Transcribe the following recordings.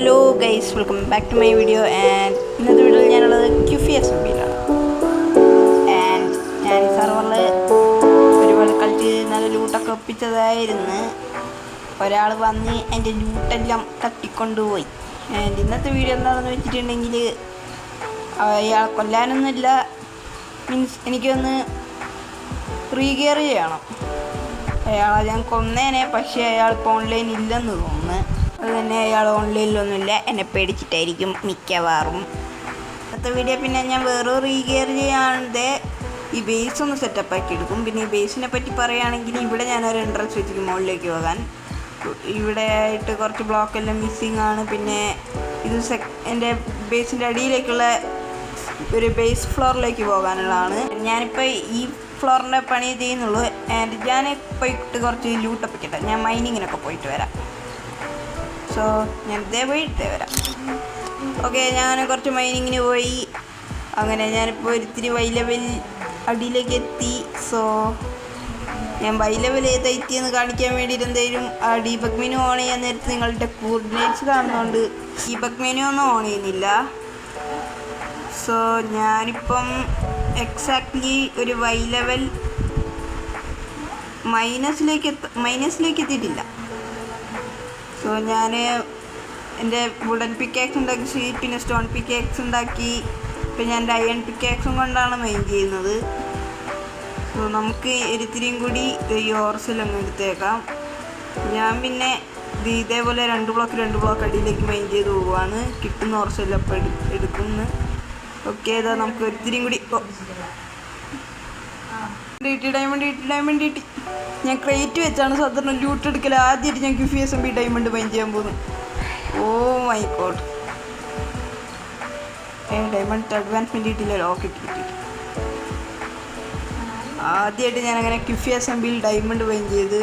Hello guys, welcome back to my video. And ഇന്നത്തെ വീഡിയോയിൽ ഞാനുള്ളത് QFSMBയിലാണ്. ആൻഡ് ഞാൻ ഈ സർവറിൽ ഒരുപാട് കളിച്ച് നല്ല ലൂട്ടൊക്കെ ഒപ്പിച്ചതായിരുന്നു. ഒരാൾ വന്ന് എൻ്റെ ലൂട്ടെല്ലാം തട്ടിക്കൊണ്ടുപോയി. ആൻഡ് ഇന്നത്തെ വീഡിയോ എന്താണെന്ന് വെച്ചിട്ടുണ്ടെങ്കിൽ, അയാൾ കൊല്ലാനൊന്നുമില്ല, മീൻസ് എനിക്കൊന്ന് റീഗിയർ ചെയ്യണം. അയാളെ ഞാൻ കൊന്നേനെ, പക്ഷേ അയാൾ ഇപ്പോൾ ഓൺലൈൻ ഇല്ലെന്ന് തോന്നുന്നു. അത് തന്നെ, അയാൾ ഓൺലൈനിലൊന്നുമില്ല, എന്നെ പേടിച്ചിട്ടായിരിക്കും മിക്കവാറും. അടുത്ത വീഡിയോ പിന്നെ ഞാൻ വേറെ റീഗിയർ ചെയ്യാതെ ഈ ബേസ് ഒന്ന് സെറ്റപ്പ് ആക്കി എടുക്കും. പിന്നെ ഈ ബേസിനെ പറ്റി പറയുകയാണെങ്കിൽ, ഇവിടെ ഞാനൊരു എൻട്രൻസ് വെച്ചിരിക്കും മുകളിലേക്ക് പോകാൻ. ഇവിടെ ആയിട്ട് കുറച്ച് ബ്ലോക്കെല്ലാം മിസ്സിങ് ആണ്. പിന്നെ ഇത് എൻ്റെ ബേസിൻ്റെ അടിയിലേക്കുള്ള ഒരു ബേസ് ഫ്ലോറിലേക്ക് പോകാനുള്ളതാണ്. ഞാനിപ്പോൾ ഈ ഫ്ലോറിൻ്റെ പണി ചെയ്യുന്നുള്ളൂ. ആൻഡ് ഞാൻ പോയിട്ട് കുറച്ച് ലൂട്ടൊപ്പിക്കട്ടെ. ഞാൻ മൈനിങ്ങിനൊക്കെ പോയിട്ട് വരാം. സോ ഞാൻ പോയിട്ട് വരാം. ഓക്കെ, ഞാൻ കുറച്ച് മൈനിങ്ങിന് പോയി. അങ്ങനെ ഞാനിപ്പോൾ ഒരിത്തിരി വൈ ലെവൽ അടിയിലേക്ക് എത്തി. സോ ഞാൻ വൈ ലെവൽ എത്തിയെന്ന് കാണിക്കാൻ വേണ്ടിയിട്ട് എന്തെങ്കിലും ആ ഡീബഗ് മെനു ഓൺ ചെയ്യാൻ നേരത്ത് നിങ്ങളുടെ കോർഡിനേറ്റ്സ് കാണുന്നതുകൊണ്ട് ഡീബഗ് മെനു ഒന്നും ഓൺ ചെയ്യുന്നില്ല. സോ ഞാനിപ്പം എക്സാക്ട്ലി ഒരു വൈ ലെവൽ മൈനസിലേക്ക് എത്തിയിട്ടില്ല. സോ ഞാൻ എൻ്റെ വുഡൻ പിക്കാക്സ് ഉണ്ടാക്കി, പിന്നെ സ്റ്റോൺ പിക്കാക്സ് ഉണ്ടാക്കി. പിന്നെ ഞാൻ എൻ്റെ അയൺ പിക്കാക്സും കൊണ്ടാണ് മെയിൻ ചെയ്യുന്നത്. സോ നമുക്ക് ഒരിത്തിരിയും കൂടി ഈ ഓർസിലങ്ങ് എടുത്തേക്കാം. ഞാൻ പിന്നെ ഇതേപോലെ രണ്ട് ബ്ലോക്ക് അടിയിലേക്ക് മെയിൻ ചെയ്ത് പോവുകയാണ്. കിട്ടുന്ന ഓർസിലപ്പം എടുക്കുന്നു. ഓക്കെ, ഇതാ നമുക്ക് ഒരിത്തിരിയും കൂടി ഡയമണ്ട് കിട്ടി. ഞാൻ ക്രേറ്റ് വെച്ചാണ് സാധാരണ ലൂട്ട് എടുക്കൽ. ആദ്യമായിട്ട് ഞാൻ QFSMB ഡയമണ്ട് മൈൻ ചെയ്യാൻ പോകുന്നു. Oh my God, diamond advancement കിട്ടില്ലല്ലോ. കിട്ടി. ആദ്യമായിട്ട് ഞാനങ്ങനെ QFSMBയിൽ ഡയമണ്ട് മൈൻ ചെയ്ത്.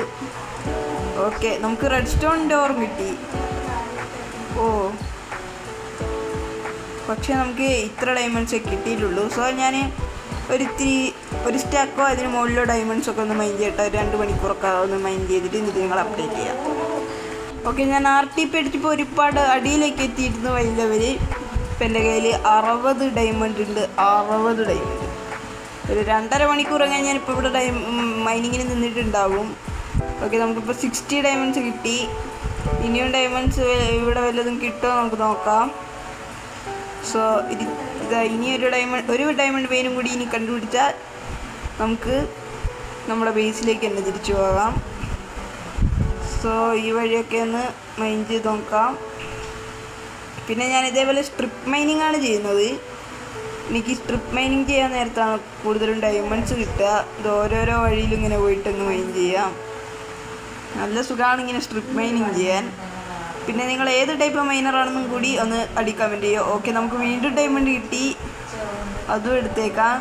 ഓക്കെ, നമുക്ക് റെഡ് സ്റ്റോണിൻ്റെ ഓർമ്മ കിട്ടി. ഓ, പക്ഷേ നമുക്ക് ഇത്ര ഡയമണ്ട്സേ കിട്ടിയിട്ടുള്ളൂ. സോ ഞാൻ ഒരു സ്റ്റാക്കോ അതിന് മുകളിലോ ഡയമണ്ട്സൊക്കെ ഒന്ന് മൈൻ ചെയ്യട്ടെ. 2 മണിക്കൂറൊക്കെ ഒന്ന് മൈൻ ചെയ്തിട്ട് എന്നിട്ട് നിങ്ങൾ അപ്ഡേറ്റ് ചെയ്യാം. ഓക്കെ, ഞാൻ RTP അടിച്ചപ്പോൾ ഒരുപാട് അടിയിലേക്ക് എത്തിയിരുന്നു വൈ ലെവൽ. ഇപ്പം എൻ്റെ കയ്യിൽ 60 ഡയമണ്ട് ഉണ്ട്. 60 ഡയമണ്ട്. ഒരു 2.5 മണിക്കൂർ കഴിഞ്ഞ് ഞാനിപ്പോൾ ഇവിടെ മൈനിങ്ങിന് നിന്നിട്ടുണ്ടാവും. ഓക്കെ, നമുക്കിപ്പോൾ 60 ഡയമണ്ട്സ് കിട്ടി. ഇനിയും ഡയമണ്ട്സ് ഇവിടെ വല്ലതും കിട്ടുമോ നമുക്ക് നോക്കാം. സോ ഇനി ഒരു ഡയമണ്ട് വെയിനും കൂടി ഇനി കണ്ടുപിടിച്ചാൽ നമുക്ക് നമ്മുടെ ബേസിലേക്ക് തന്നെ തിരിച്ചു പോകാം. സോ ഈ വഴിയൊക്കെ ഒന്ന് മൈൻ ചെയ്ത് നോക്കാം. പിന്നെ ഞാൻ ഇതേപോലെ സ്ട്രിപ്പ് മൈനിങ് ആണ് ചെയ്യുന്നത്. എനിക്ക് സ്ട്രിപ്പ് മൈനിങ് ചെയ്യാൻ നേരത്താണ് കൂടുതലും ഡയമണ്ട്സ് കിട്ടുക. ഇത് ഓരോരോ വഴിയിലും ഇങ്ങനെ പോയിട്ടൊന്ന് മൈൻ ചെയ്യാം. നല്ല സുഖമാണ് ഇങ്ങനെ സ്ട്രിപ്പ് മൈനിങ് ചെയ്യാൻ. പിന്നെ നിങ്ങൾ ഏത് ടൈപ്പ് മൈനറാണെന്നും കൂടി ഒന്ന് കമൻറ്റ് ചെയ്യുക. ഓക്കെ, നമുക്ക് വീണ്ടും ഡയമണ്ട് കിട്ടി, അതും എടുത്തേക്കാം.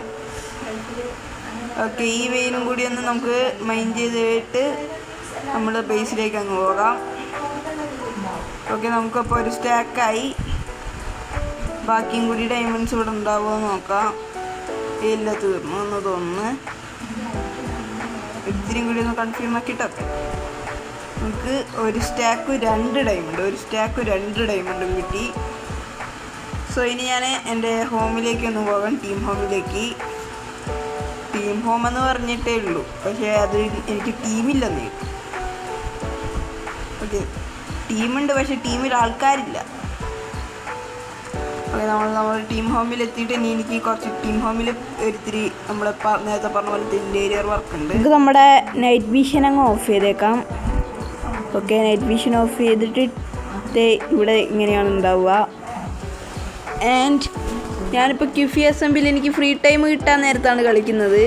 ഓക്കെ, ഈ വെയിനും കൂടി ഒന്ന് നമുക്ക് മൈൻ ചെയ്തിട്ട് നമ്മൾ ബേസിലേക്ക് അങ്ങ് പോകാം. ഓക്കെ, നമുക്കപ്പോൾ ഒരു സ്റ്റാക്കായി. ബാക്കിയും കൂടി ഡയമണ്ട്സ് ഇവിടെ ഉണ്ടാവുമോ നോക്കാം. ഇല്ല, തീർന്നു എന്ന് തോന്നുന്നു. ഇത്തിരിയും കൂടി ഒന്ന് കൺഫേം ആക്കിയിട്ടൊക്കെ നമുക്ക് ഒരു സ്റ്റാക്ക് 2 ഡയമണ്ടും കിട്ടി. സോ ഇനി ഞാൻ എൻ്റെ ഹോമിലേക്ക് ഒന്ന് പോകാം. ടീം ഹോം എന്ന് പറഞ്ഞിട്ടേ ഉള്ളൂ, പക്ഷേ അത് എനിക്ക് ടീമില്ലെന്ന്. ഓക്കെ, ടീമുണ്ട്, പക്ഷേ ടീമിൽ ആൾക്കാരില്ല. ഓക്കെ, നമ്മൾ ടീം ഹോമിൽ എത്തിയിട്ട് ഇനി എനിക്ക് കുറച്ച് ടീം ഹോമിൽ ഒരിത്തിരി നമ്മൾ നേരത്തെ പറഞ്ഞ പോലെ ഇൻറ്റീരിയർ വർക്ക് ഉണ്ട്. ഇത് നമ്മുടെ നൈറ്റ് വിഷൻ അങ്ങ് ഓഫ് ചെയ്തേക്കാം. ഓക്കെ, നൈറ്റ് വിഷൻ ഓഫ് ചെയ്തിട്ട് ഇവിടെ ഇങ്ങനെയാണ് ഉണ്ടാവുക. ആൻഡ് ഞാനിപ്പോൾ QFSMBയിൽ എനിക്ക് ഫ്രീ ടൈം കിട്ടാൻ നേരത്താണ് കളിക്കുന്നത്.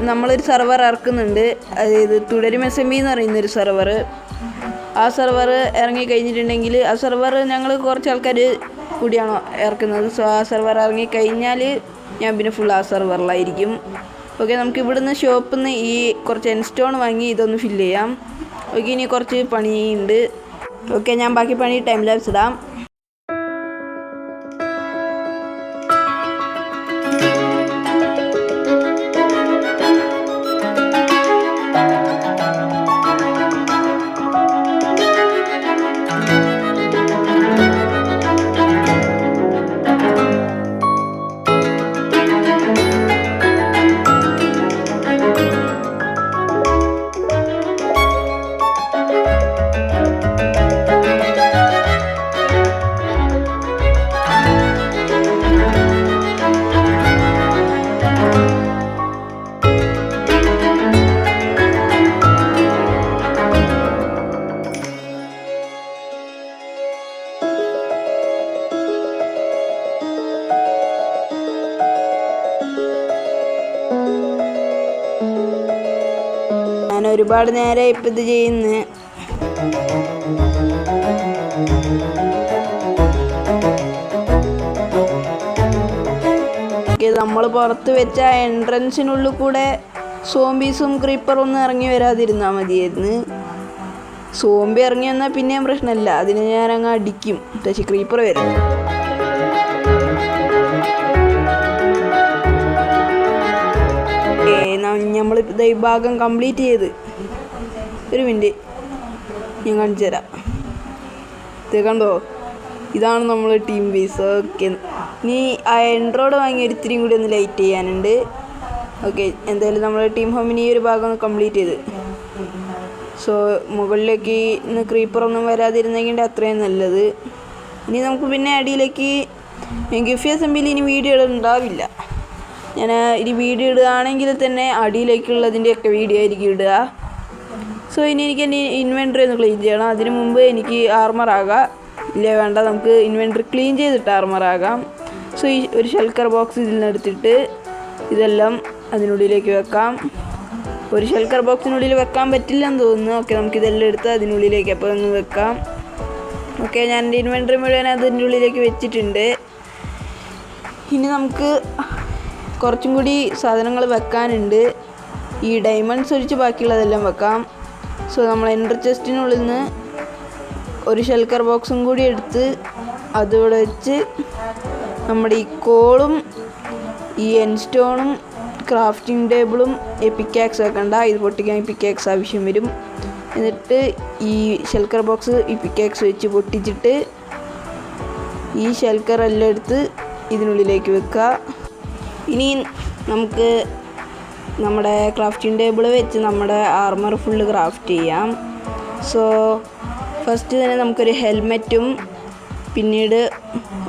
നമ്മളൊരു സെർവർ ഇറക്കുന്നുണ്ട്, അതായത് തുടരും SMB എന്ന് പറയുന്നൊരു സെർവർ. ആ സെർവർ ഇറങ്ങിക്കഴിഞ്ഞിട്ടുണ്ടെങ്കിൽ ആ സെർവർ ഞങ്ങൾ കുറച്ച് ആൾക്കാർ കൂടിയാണോ ഇറക്കുന്നത്. സോ ആ സെർവർ ഇറങ്ങിക്കഴിഞ്ഞാൽ ഞാൻ പിന്നെ ഫുൾ ആ സെർവറിലായിരിക്കും. ഓക്കെ, നമുക്ക് ഇവിടുന്ന് ഷോപ്പിൽ നിന്ന് ഈ കുറച്ച് എൻസ്റ്റോൺ വാങ്ങി ഇതൊന്ന് ഫില്ല് ചെയ്യാം. ഓക്കെ, ഇനി കുറച്ച് പണിയുണ്ട്. ഓക്കെ, ഞാൻ ബാക്കി പണി ടൈം ലാപ്സ് ഇടാം. ഒരുപാട് നേരം ഇപ്പം ഇത് ചെയ്യുന്നു. നമ്മൾ പുറത്ത് വെച്ച എൻട്രൻസിനുള്ളിൽ കൂടെ സോംബീസും ക്രീപ്പറും ഒന്നും ഇറങ്ങി വരാതിരുന്നാൽ മതിയായിരുന്നു. സോംബി ഇറങ്ങി വന്നാൽ പിന്നെയും പ്രശ്നമില്ല, അതിന് ഞാൻ അങ്ങ് അടിക്കും. പക്ഷേ ക്രീപ്പർ വരും. നമ്മൾ ഈ ഭാഗം കംപ്ലീറ്റ് ചെയ്ത്. ഒരു മിനിറ്റ് ഞാൻ കാണിച്ചു തരാം. ഇത് കണ്ടോ, ഇതാണ് നമ്മൾ ടീം ബേസ്. ഓക്കെ, ഇനി ആ എൻട്രോഡ് വാങ്ങി ഒരിത്തിരിയും കൂടി ഒന്ന് ലൈറ്റ് ചെയ്യാനുണ്ട്. ഓക്കെ, എന്തായാലും നമ്മൾ ടീം ഹോമിന് ഈ ഒരു ഭാഗം ഒന്ന് കംപ്ലീറ്റ് ചെയ്ത്. സോ മുകളിലേക്ക് ഇന്ന് ക്രീപ്പറൊന്നും വരാതിരുന്നെങ്കിൽ അത്രയും നല്ലത്. ഇനി നമുക്ക് പിന്നെ അടിയിലേക്ക് ഗിഫി അസംബ്ലിയിൽ ഇനി വീഡിയോ ഉണ്ടാവില്ല. ഞാൻ ഇനി വീഡിയോ ഇടുകയാണെങ്കിൽ തന്നെ അടിയിലേക്കുള്ളതിൻ്റെയൊക്കെ വീഡിയോ ആയിരിക്കും ഇടുക. സോ ഇനി എനിക്ക് എൻ്റെ ഇൻവെൻട്രി ഒന്ന് ക്ലീൻ ചെയ്യണം. അതിന് മുമ്പ് എനിക്ക് ആർമറാകാം. ഇല്ല വേണ്ട, നമുക്ക് ഇൻവെൻട്രി ക്ലീൻ ചെയ്തിട്ട് ആർമറാകാം. സോ ഈ ഒരു ഷെൽക്കർ ബോക്സ് ഇതിൽ നിന്ന് എടുത്തിട്ട് ഇതെല്ലാം അതിനുള്ളിലേക്ക് വെക്കാം. ഒരു ഷെൽക്കർ ബോക്സിനുള്ളിൽ വെക്കാൻ പറ്റില്ലെന്ന് തോന്നുന്നു. ഓക്കെ, നമുക്കിതെല്ലാം എടുത്ത് അതിനുള്ളിലേക്ക് അപ്പോൾ ഒന്ന് വെക്കാം. ഓക്കെ, ഞാൻ എൻ്റെ ഇൻവെൻട്രി മുഴുവൻ അതിൻ്റെ ഉള്ളിലേക്ക് വെച്ചിട്ടുണ്ട്. ഇനി നമുക്ക് കുറച്ചും കൂടി സാധനങ്ങൾ വെക്കാനുണ്ട്. ഈ ഡയമണ്ട്സ് ഒഴിച്ച് ബാക്കിയുള്ളതെല്ലാം വെക്കാം. സോ നമ്മൾ എൻട്രി ചെസ്റ്റിനുള്ളിൽ നിന്ന് ഒരു ഷെൽക്കർ ബോക്സും കൂടി എടുത്ത് അതിവിടെ വെച്ച് നമ്മുടെ ഈ കോളും ഈ എൻസ്റ്റോണും ക്രാഫ്റ്റിംഗ് ടേബിളും പിക്കാക്സ് വെക്കണ്ട, ഇത് പൊട്ടിക്കാൻ പിക്കാക്സ് ആവശ്യം വരും. എന്നിട്ട് ഈ ഷെൽക്കർ ബോക്സ് ഈ പിക്കാക്സ് വെച്ച് പൊട്ടിച്ചിട്ട് ഈ ഷെൽക്കർ എല്ലാം എടുത്ത് ഇതിനുള്ളിലേക്ക് വെക്കുക. ഇനി നമുക്ക് നമ്മുടെ ക്രാഫ്റ്റിംഗ് ടേബിൾ വെച്ച് നമ്മുടെ ആർമർ ഫുള്ള് ക്രാഫ്റ്റ് ചെയ്യാം. സോ ഫസ്റ്റ് തന്നെ നമുക്കൊരു ഹെൽമെറ്റും പിന്നീട്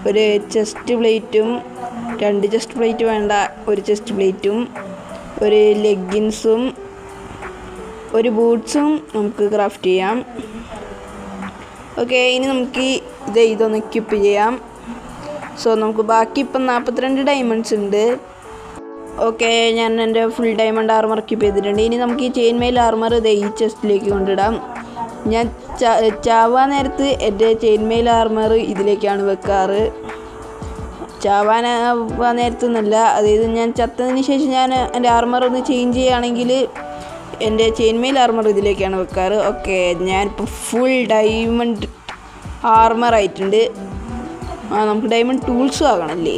ഒരു ചെസ്റ്റ് പ്ലേറ്റും, 2 ചെസ്റ്റ് പ്ലേറ്റ് വേണ്ട, ഒരു ചെസ്റ്റ് പ്ലേറ്റും, ഒരു ലെഗിൻസും, ഒരു ബൂട്ട്സും നമുക്ക് ക്രാഫ്റ്റ് ചെയ്യാം. ഓക്കെ, ഇനി നമുക്ക് ഇതൊന്ന് എക്വിപ്പ് ചെയ്യാം. സോ നമുക്ക് ബാക്കി ഇപ്പം 42 ഡയമണ്ട്സ് ഉണ്ട്. ഓക്കെ, ഞാൻ എൻ്റെ ഫുൾ ഡയമണ്ട് ആർമർ എക്വിപ്പ് ചെയ്തിട്ടുണ്ട്. ഇനി നമുക്ക് ഈ ചെയിൻ മെയിൽ ആർമർ ഈ ചെസ്റ്റിലേക്ക് കൊണ്ടിടാം. ഞാൻ ചാവാൻ നേരത്ത് എൻ്റെ ചെയിൻ മെയിൽ ആർമർ ഇതിലേക്കാണ് വെക്കാറ്. ചാവാനാവാൻ നേരത്തൊന്നുമല്ല, അതായത് ഞാൻ ചത്തതിന് ശേഷം ഞാൻ എൻ്റെ ആർമർ ഒന്ന് ചേഞ്ച് ചെയ്യുകയാണെങ്കിൽ എൻ്റെ ചെയിൻ മെയിൽ ആർമർ ഇതിലേക്കാണ് വെക്കാറ്. ഓക്കെ, ഞാനിപ്പോൾ ഫുൾ ഡയമണ്ട് ആർമർ ആയിട്ടുണ്ട്. നമുക്ക് ഡയമണ്ട് ടൂൾസും ആകണമല്ലേ.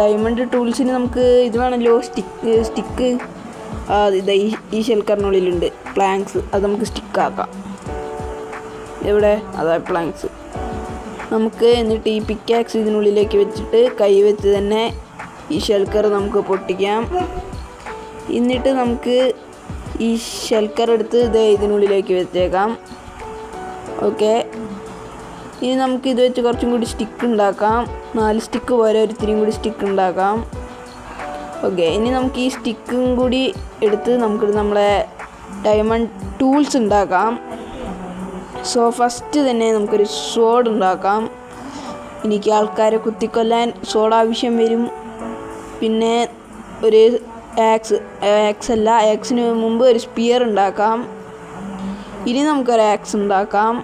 ഡയമണ്ട് ടൂൾസിന് നമുക്ക് ഇത് വേണമല്ലോ, സ്റ്റിക്ക് ഇതാ ഈ ഷെൽക്കറിനുള്ളിലുണ്ട് പ്ലാങ്ക്സ്. അത് നമുക്ക് സ്റ്റിക്കാക്കാം. എവിടെ? അതാ പ്ലാങ്ക്സ്. നമുക്ക് എന്നിട്ട് ഈ പിക്കാക്സ് ഇതിനുള്ളിലേക്ക് വെച്ചിട്ട് കൈ വെച്ച് തന്നെ ഈ ഷെൽക്കർ നമുക്ക് പൊട്ടിക്കാം. എന്നിട്ട് നമുക്ക് ഈ ഷെൽക്കർ എടുത്ത് ഇതിനുള്ളിലേക്ക് വെച്ചേക്കാം. ഓക്കെ, ഇനി നമുക്ക് ഇത് വെച്ച് കുറച്ചും കൂടി സ്റ്റിക്ക് ഉണ്ടാക്കാം. 4 സ്റ്റിക്ക് പോലെ ഒരിത്തിരിയും കൂടി സ്റ്റിക്ക് ഉണ്ടാക്കാം. ഓക്കെ, ഇനി നമുക്ക് ഈ സ്റ്റിക്കും കൂടി എടുത്ത് നമുക്ക് നമ്മളെ ഡയമണ്ട് ടൂൾസ് ഉണ്ടാക്കാം. സോ ഫസ്റ്റ് തന്നെ നമുക്കൊരു സോഡ് ഉണ്ടാക്കാം. എനിക്ക് ആൾക്കാരെ കുത്തിക്കൊല്ലാൻ സോഡ് ആവശ്യം വരും. പിന്നെ ഒരു ആക്സിന് മുമ്പ് ഒരു സ്പിയർ ഉണ്ടാക്കാം. ഇനി നമുക്കൊരു ആക്സ് ഉണ്ടാക്കാം.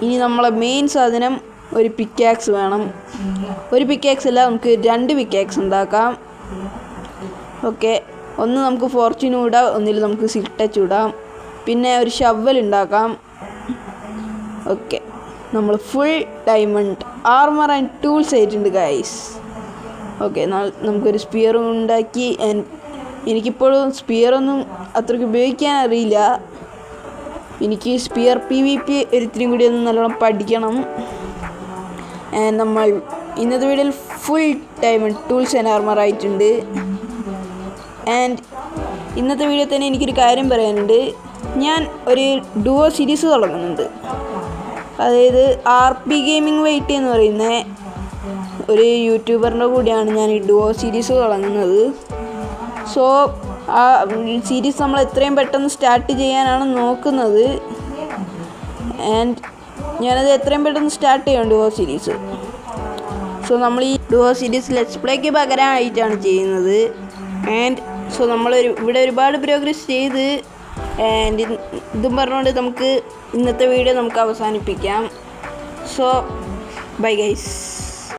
ഇനി നമ്മളെ മെയിൻ സാധനം ഒരു പിക്കാക്സ് വേണം. ഒരു പിക്കാക്സ് അല്ല, നമുക്ക് 2 പിക്കാക്സ് ഉണ്ടാക്കാം. ഓക്കെ, ഒന്ന് നമുക്ക് ഫോർച്യൂൺ ഇടാം, ഒന്നിൽ നമുക്ക് സിൽക്ക് ടച്ച് ഇടാം. പിന്നെ ഒരു ഷവൽ ഉണ്ടാക്കാം. ഓക്കെ, നമ്മൾ full diamond armour and tools ആയിട്ടുണ്ട് ഗൈസ്. ഓക്കെ, നമുക്കൊരു സ്പിയറും ഉണ്ടാക്കി. എനിക്കിപ്പോഴും സ്പിയറൊന്നും അത്രയ്ക്ക് ഉപയോഗിക്കാൻ അറിയില്ല. എനിക്ക് സ്പിയർ PvP ഒരിത്തിരിയും കൂടി ഒന്ന് നല്ലോണം പഠിക്കണം. നമ്മൾ ഇന്നത്തെ വീഡിയോയിൽ full diamond tools and armour ആയിട്ടുണ്ട്. ആൻഡ് ഇന്നത്തെ വീഡിയോ തന്നെ എനിക്കൊരു കാര്യം പറയാനുണ്ട്. ഞാൻ ഒരു ഡുവോ സീരീസ് തുടങ്ങുന്നുണ്ട്. അതായത് RP ഗെയിമിംഗ് വെയിറ്റ് എന്ന് പറയുന്ന ഒരു യൂട്യൂബറിൻ്റെ കൂടെയാണ് ഞാൻ ഈ ഡുവോ സീരീസ് തുടങ്ങുന്നത്. സോ ആ സീരീസ് നമ്മൾ എത്രയും പെട്ടെന്ന് സ്റ്റാർട്ട് ചെയ്യാനാണ് നോക്കുന്നത്. ആൻഡ് ഞാനത് എത്രയും പെട്ടെന്ന് സ്റ്റാർട്ട് ചെയ്യണം ഡുവോ സീരീസ്. സോ നമ്മൾ ഈ ഡുവോ സീരീസ് ലെറ്റ്സ് പ്ലേക്ക് പകരമായിട്ടാണ് ചെയ്യുന്നത്. ആൻഡ് സോ ഇവിടെ ഒരുപാട് പ്രോഗ്രസ് ചെയ്ത് ആൻഡ് ഇതും പറഞ്ഞുകൊണ്ട് നമുക്ക് ഇന്നത്തെ വീഡിയോ നമുക്ക് അവസാനിപ്പിക്കാം. So bye guys.